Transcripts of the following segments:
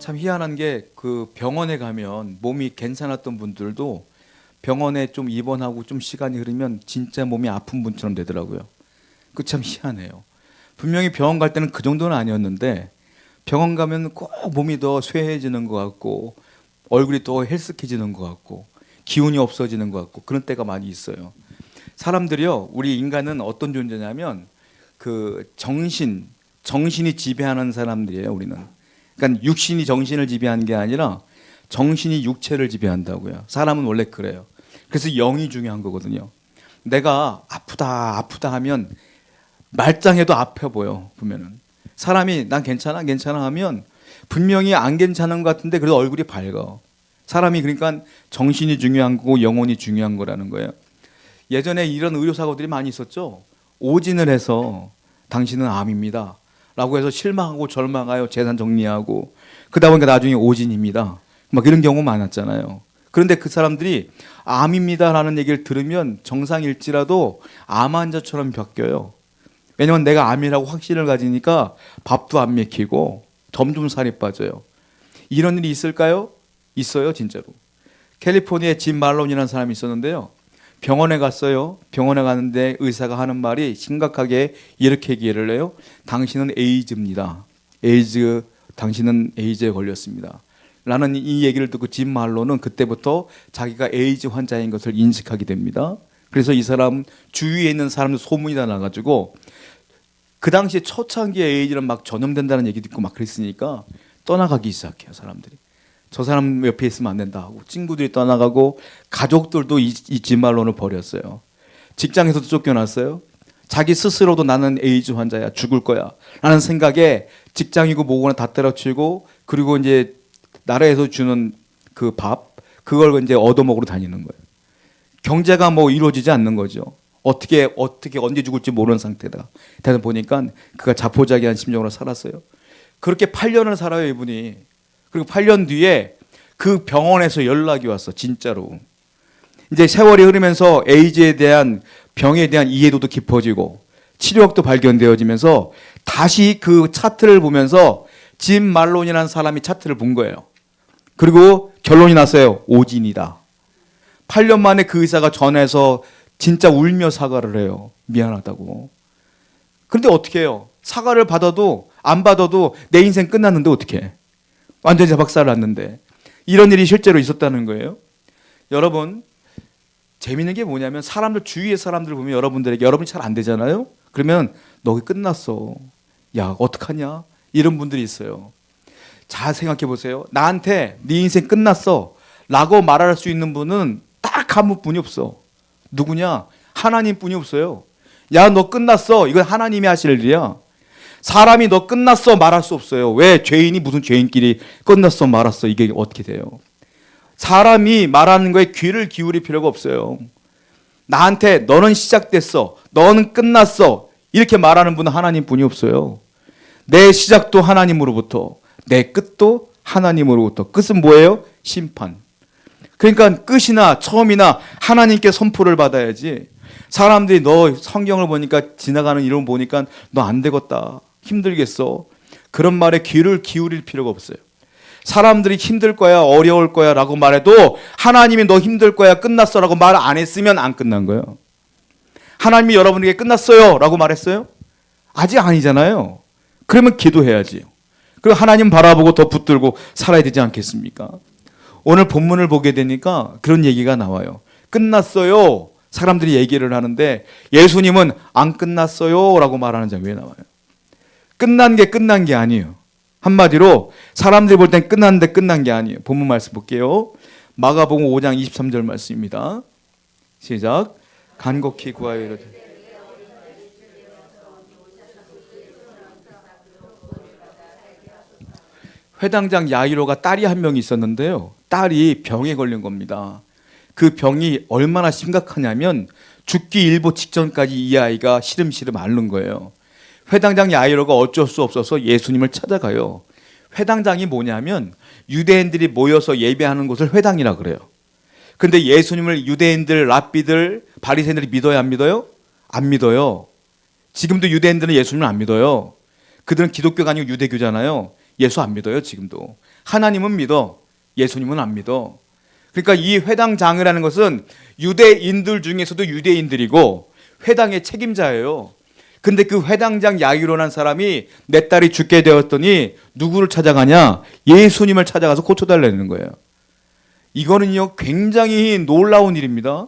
참 희한한 게 그 병원에 가면 몸이 괜찮았던 분들도 병원에 좀 입원하고 좀 시간이 흐르면 진짜 몸이 아픈 분처럼 되더라고요. 그 참 희한해요. 분명히 병원 갈 때는 그 정도는 아니었는데 병원 가면 꼭 몸이 더 쇠해지는 것 같고 얼굴이 더 헬스케지는 것 같고 기운이 없어지는 것 같고 그런 때가 많이 있어요. 사람들이요, 우리 인간은 어떤 존재냐면 그 정신이 지배하는 사람들이에요. 우리는. 그러니까 육신이 정신을 지배하는 게 아니라 정신이 육체를 지배한다고요. 사람은 원래 그래요. 그래서 영이 중요한 거거든요. 내가 아프다 하면 말짱해도 아파 보여 보면은. 사람이 난 괜찮아 하면 분명히 안 괜찮은 것 같은데 그래도 얼굴이 밝아. 사람이 그러니까 정신이 중요한 거고 영혼이 중요한 거라는 거예요. 예전에 이런 의료사고들이 많이 있었죠. 오진을 해서 당신은 암입니다 라고 해서 실망하고 절망하여 재산 정리하고 그러다 보니까 나중에 오진입니다 막 이런 경우 많았잖아요. 그런데 그 사람들이 암입니다 라는 얘기를 들으면 정상일지라도 암 환자처럼 바뀌어요. 왜냐면 내가 암이라고 확신을 가지니까 밥도 안 먹히고 점점 살이 빠져요. 이런 일이 있을까요? 있어요, 진짜로. 캘리포니아에 짐 말론이라는 사람이 있었는데요. 병원에 갔어요. 병원에 갔는데 의사가 하는 말이 심각하게 이렇게 얘기를 해요. 당신은 에이즈입니다. 당신은 에이즈에 걸렸습니다. 라는 이 얘기를 듣고 짐 말론은 그때부터 자기가 에이즈 환자인 것을 인식하게 됩니다. 그래서 이 사람 주위에 있는 사람들 소문이 다 나가지고 그 당시에 초창기에 에이즈는 막 전염된다는 얘기도 있고 막 그랬으니까 떠나가기 시작해요, 사람들이. 저 사람 옆에 있으면 안 된다 하고 친구들이 떠나가고 가족들도 이 진말론을 버렸어요. 직장에서도 쫓겨났어요. 자기 스스로도 나는 에이즈 환자야, 죽을 거야 라는 생각에 직장이고 뭐고나 다 때려치우고 그리고 이제 나라에서 주는 그 밥 그걸 이제 얻어먹으러 다니는 거예요. 경제가 뭐 이루어지지 않는 거죠. 어떻게 언제 죽을지 모르는 상태다. 대다 보니까 그가 자포자기한 심정으로 살았어요. 그렇게 8년을 살아요, 이분이. 그리고 8년 뒤에 그 병원에서 연락이 왔어, 진짜로. 이제 세월이 흐르면서 에이즈에 대한 병에 대한 이해도도 깊어지고 치료약도 발견되어지면서 다시 그 차트를 보면서 짐 말론이라는 사람이 차트를 본 거예요. 그리고 결론이 났어요. 오진이다. 8년 만에 그 의사가 전해서 진짜 울며 사과를 해요. 미안하다고. 그런데 어떻게 해요? 사과를 받아도 안 받아도 내 인생 끝났는데 어떻게 해? 완전히 박살을 났는데. 이런 일이 실제로 있었다는 거예요. 여러분, 재밌는 게 뭐냐면 주위의 사람들 보면 여러분들에게 여러분이 잘 안 되잖아요. 그러면 너 끝났어. 야, 어떡하냐? 이런 분들이 있어요. 잘 생각해 보세요. 나한테 네 인생 끝났어 라고 말할 수 있는 분은 딱 한 분이 없어. 누구냐? 하나님뿐이 없어요. 야, 너 끝났어. 이건 하나님이 하실 일이야. 사람이 너 끝났어 말할 수 없어요. 왜? 죄인이 무슨 죄인끼리 끝났어 말았어. 이게 어떻게 돼요? 사람이 말하는 거에 귀를 기울일 필요가 없어요. 나한테 너는 시작됐어. 너는 끝났어. 이렇게 말하는 분은 하나님뿐이 없어요. 내 시작도 하나님으로부터, 내 끝도 하나님으로부터. 끝은 뭐예요? 심판. 그러니까 끝이나 처음이나 하나님께 선포를 받아야지. 사람들이 너 성경을 보니까 지나가는 이름 보니까 너 안 되겠다. 힘들겠어. 그런 말에 귀를 기울일 필요가 없어요. 사람들이 힘들 거야, 어려울 거야 라고 말해도 하나님이 너 힘들 거야, 끝났어 라고 말 안 했으면 안 끝난 거예요. 하나님이 여러분에게 끝났어요 라고 말했어요? 아직 아니잖아요. 그러면 기도해야지. 그리고 하나님 바라보고 더 붙들고 살아야 되지 않겠습니까? 오늘 본문을 보게 되니까 그런 얘기가 나와요. 끝났어요. 사람들이 얘기를 하는데 예수님은 안 끝났어요 라고 말하는 장면이 나와요. 끝난 게 아니에요. 한마디로 사람들이 볼 땐 끝났는데 끝난 게 아니에요. 본문 말씀 볼게요. 마가복음 5장 23절 말씀입니다. 시작. 간곡히 구하여 이르되 회당장 야이로가 딸이 한 명이 있었는데요. 딸이 병에 걸린 겁니다. 그 병이 얼마나 심각하냐면 죽기 일보 직전까지 이 아이가 시름시름 앓는 거예요. 회당장 야이로가 어쩔 수 없어서 예수님을 찾아가요. 회당장이 뭐냐면 유대인들이 모여서 예배하는 곳을 회당이라 그래요. 근데 예수님을 유대인들, 랍비들, 바리새인들이 믿어요, 안 믿어요? 안 믿어요. 지금도 유대인들은 예수님을 안 믿어요. 그들은 기독교가 아니고 유대교잖아요. 예수 안 믿어요, 지금도. 하나님은 믿어, 예수님은 안 믿어. 그러니까 이 회당장이라는 것은 유대인들 중에서도 유대인들이고 회당의 책임자예요. 근데 그 회당장 야이로라는 사람이 내 딸이 죽게 되었더니 누구를 찾아가냐? 예수님을 찾아가서 고쳐달라는 거예요. 이거는요 굉장히 놀라운 일입니다.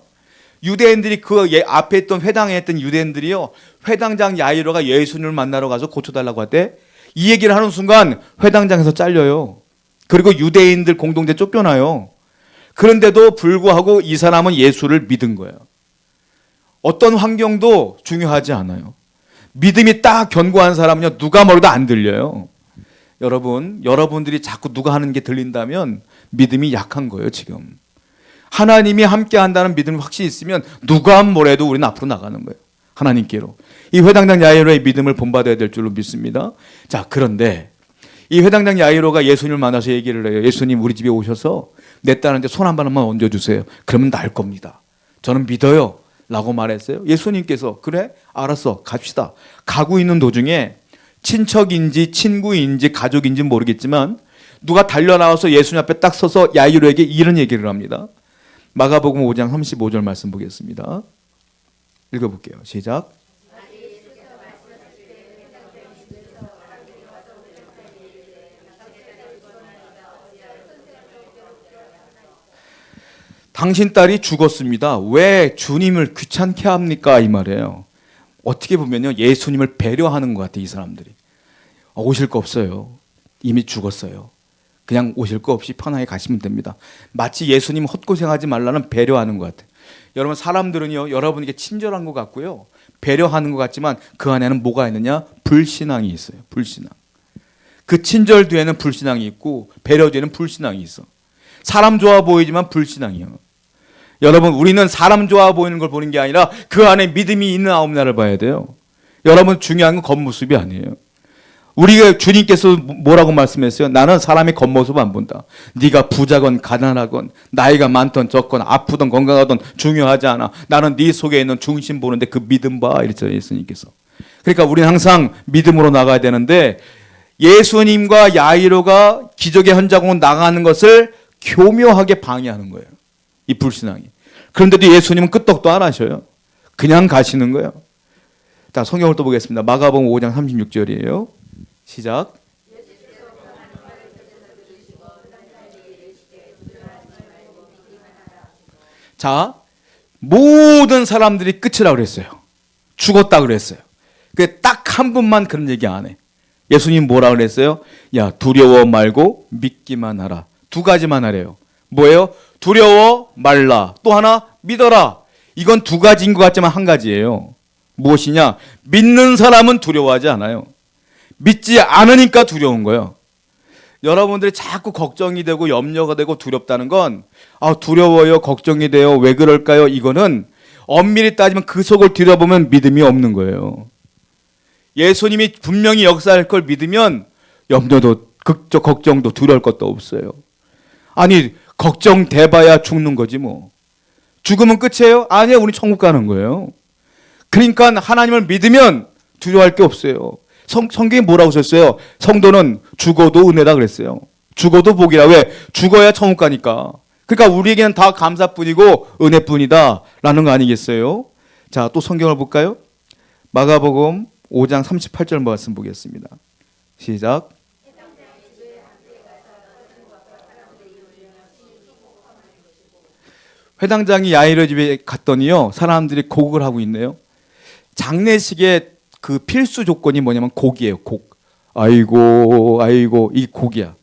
유대인들이 그 앞에 있던 회당에 있던 유대인들이요 회당장 야이로가 예수님을 만나러 가서 고쳐달라고 할 때 이 얘기를 하는 순간 회당장에서 잘려요. 그리고 유대인들 공동체 쫓겨나요. 그런데도 불구하고 이 사람은 예수를 믿은 거예요. 어떤 환경도 중요하지 않아요. 믿음이 딱 견고한 사람은요 누가 뭐래도 안 들려요. 여러분들이 자꾸 누가 하는 게 들린다면 믿음이 약한 거예요. 지금 하나님이 함께 한다는 믿음이 확실히 있으면 누가 뭐래도 우리는 앞으로 나가는 거예요. 하나님께로. 이 회당장 야이로의 믿음을 본받아야 될 줄로 믿습니다. 자, 그런데 이 회당장 야이로가 예수님을 만나서 얘기를 해요. 예수님 우리 집에 오셔서 내 딸한테 손 한 번만 얹어주세요. 그러면 나을 겁니다. 저는 믿어요 라고 말했어요. 예수님께서 그래? 알았어 갑시다. 가고 있는 도중에 친척인지 친구인지 가족인지 모르겠지만 누가 달려나와서 예수님 앞에 딱 서서 야이로에게 이런 얘기를 합니다. 마가복음 5장 35절 말씀 보겠습니다. 읽어볼게요. 시작. 당신 딸이 죽었습니다. 왜 주님을 귀찮게 합니까? 이 말이에요. 어떻게 보면요 예수님을 배려하는 것 같아요. 이 사람들이 오실 거 없어요. 이미 죽었어요. 그냥 오실 거 없이 편하게 가시면 됩니다. 마치 예수님 헛고생하지 말라는 배려하는 것 같아요. 여러분 사람들은요 여러분에게 친절한 것 같고요 배려하는 것 같지만 그 안에는 뭐가 있느냐? 불신앙이 있어요. 불신앙. 그 친절 뒤에는 불신앙이 있고 배려 뒤에는 불신앙이 있어. 사람 좋아 보이지만 불신앙이요. 여러분 우리는 사람 좋아 보이는 걸 보는 게 아니라 그 안에 믿음이 있는 없나를 봐야 돼요. 여러분 중요한 건 겉모습이 아니에요. 우리가 주님께서 뭐라고 말씀했어요? 나는 사람의 겉모습 안 본다. 네가 부자건 가난하건 나이가 많던 적건 아프던 건강하던 중요하지 않아. 나는 네 속에 있는 중심 보는데 그 믿음 봐 이랬잖아요. 예수님께서. 그러니까 우리는 항상 믿음으로 나가야 되는데 예수님과 야이로가 기적의 현장으로 나가는 것을 교묘하게 방해하는 거예요. 이 불신앙이. 그런데도 예수님은 끄떡도 안 하셔요. 그냥 가시는 거예요. 자, 성경을 또 보겠습니다. 마가복음 5장 36절이에요. 시작. 자, 모든 사람들이 끝이라고 그랬어요. 죽었다 그랬어요. 딱 한 분만 그런 얘기 안 해. 예수님 뭐라 그랬어요? 야, 두려워 말고 믿기만 하라. 두 가지만 하래요. 뭐예요? 두려워 말라. 또 하나 믿어라. 이건 두 가지인 것 같지만 한 가지예요. 무엇이냐? 믿는 사람은 두려워하지 않아요. 믿지 않으니까 두려운 거예요. 여러분들이 자꾸 걱정이 되고 염려가 되고 두렵다는 건 두려워요, 걱정이 돼요, 왜 그럴까요? 이거는 엄밀히 따지면 그 속을 들여다보면 믿음이 없는 거예요. 예수님이 분명히 역사할 걸 믿으면 염려도 걱정도 두려울 것도 없어요. 아니 걱정돼봐야 죽는 거지 뭐. 죽으면 끝이에요? 아니요, 우리 천국 가는 거예요. 그러니까 하나님을 믿으면 두려워할 게 없어요. 성경에 뭐라고 썼어요? 성도는 죽어도 은혜다 그랬어요. 죽어도 복이라. 왜? 죽어야 천국 가니까. 그러니까 우리에게는 다 감사뿐이고 은혜뿐이다 라는 거 아니겠어요? 자, 또 성경을 볼까요? 마가복음 5장 38절 말씀 보겠습니다. 시작. 회당장이 야이로 집에 갔더니요 사람들이 곡을 하고 있네요. 장례식의 그 필수 조건이 뭐냐면 곡이에요. 곡. 아이고 이 곡이야.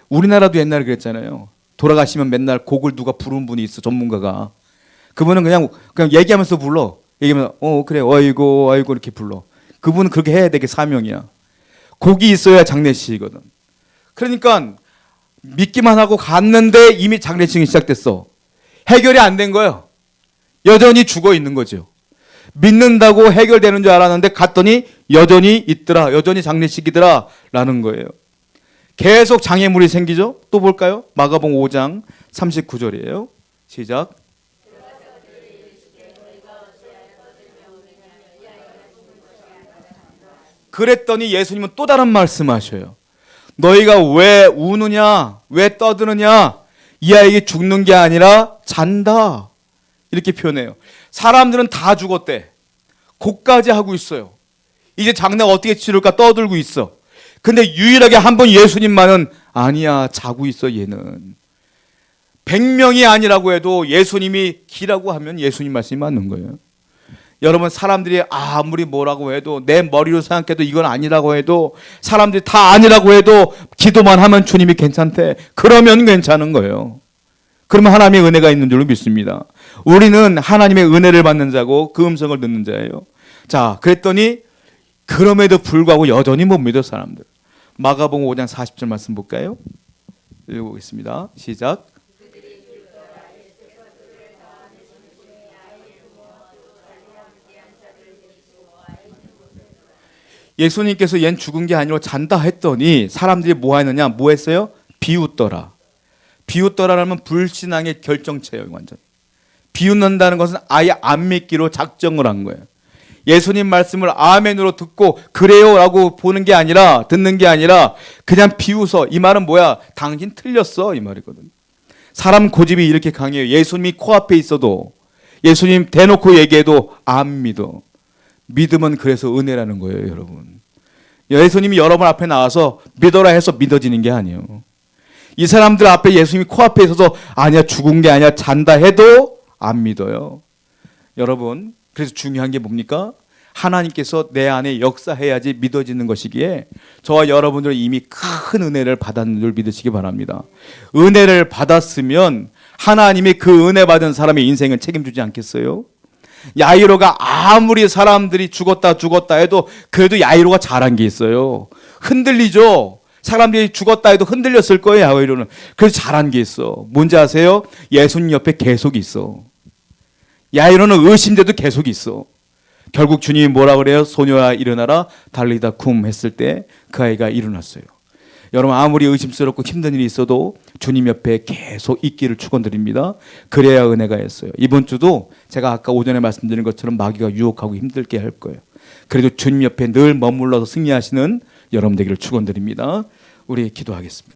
우리나라도 옛날에 그랬잖아요. 돌아가시면 맨날 곡을 누가 부르는 분이 있어, 전문가가. 그분은 그냥 얘기하면서 불러. 얘기하면 그래 아이고 이렇게 불러. 그분은 그렇게 해야 되게 사명이야. 곡이 있어야 장례식이거든. 그러니까 믿기만 하고 갔는데 이미 장례식이 시작됐어. 해결이 안 된 거예요. 여전히 죽어 있는 거죠. 믿는다고 해결되는 줄 알았는데 갔더니 여전히 있더라. 여전히 장례식이더라 라는 거예요. 계속 장애물이 생기죠. 또 볼까요? 마가복음 5장 39절이에요. 시작. 그랬더니 예수님은 또 다른 말씀하셔요. 너희가 왜 우느냐, 왜 떠드느냐, 이 아이에게 죽는 게 아니라 잔다, 이렇게 표현해요. 사람들은 다 죽었대. 곡까지 하고 있어요. 이제 장례가 어떻게 치를까 떠들고 있어. 근데 유일하게 한 번 예수님만은 아니야, 자고 있어. 얘는 100명이 아니라고 해도 예수님이 기라고 하면 예수님 말씀이 맞는 거예요. 여러분, 사람들이 아무리 뭐라고 해도, 내 머리로 생각해도 이건 아니라고 해도, 사람들이 다 아니라고 해도 기도만 하면 주님이 괜찮대. 그러면 괜찮은 거예요. 그러면 하나님의 은혜가 있는 줄로 믿습니다. 우리는 하나님의 은혜를 받는 자고 그 음성을 듣는 자예요. 자, 그랬더니 그럼에도 불구하고 여전히 못 믿어, 사람들. 마가복음 5장 40절 말씀 볼까요? 읽어보겠습니다. 시작. 예수님께서 얜 죽은 게 아니라 잔다 했더니 사람들이 뭐 했느냐? 뭐 했어요? 비웃더라. 비웃더라라면 불신앙의 결정체예요, 완전. 비웃는다는 것은 아예 안 믿기로 작정을 한 거예요. 예수님 말씀을 아멘으로 듣고 그래요라고 보는 게 아니라, 듣는 게 아니라 그냥 비웃어. 이 말은 뭐야? 당신 틀렸어, 이 말이거든. 사람 고집이 이렇게 강해요. 예수님이 코앞에 있어도, 예수님 대놓고 얘기해도 안 믿어. 믿음은 그래서 은혜라는 거예요, 여러분. 예수님이 여러분 앞에 나와서 믿어라 해서 믿어지는 게 아니에요. 이 사람들 앞에 예수님이 코앞에 있어서 아니야, 죽은 게 아니야, 잔다 해도 안 믿어요. 여러분, 그래서 중요한 게 뭡니까? 하나님께서 내 안에 역사해야지 믿어지는 것이기에 저와 여러분들은 이미 큰 은혜를 받았는 줄 믿으시기 바랍니다. 은혜를 받았으면 하나님이 그 은혜 받은 사람의 인생을 책임지지 않겠어요? 야이로가 아무리 사람들이 죽었다 해도 그래도 야이로가 잘한 게 있어요. 흔들리죠. 사람들이 죽었다 해도 흔들렸을 거예요, 야이로는. 그래서 잘한 게 있어. 뭔지 아세요? 예수님 옆에 계속 있어. 야이로는 의심돼도 계속 있어. 결국 주님이 뭐라 그래요? 소녀야 일어나라, 달리다 쿰 했을 때 그 아이가 일어났어요. 여러분, 아무리 의심스럽고 힘든 일이 있어도 주님 옆에 계속 있기를 축원드립니다. 그래야 은혜가 있어요. 이번 주도 제가 아까 오전에 말씀드린 것처럼 마귀가 유혹하고 힘들게 할 거예요. 그래도 주님 옆에 늘 머물러서 승리하시는 여러분 되기를 축원드립니다. 우리 기도하겠습니다.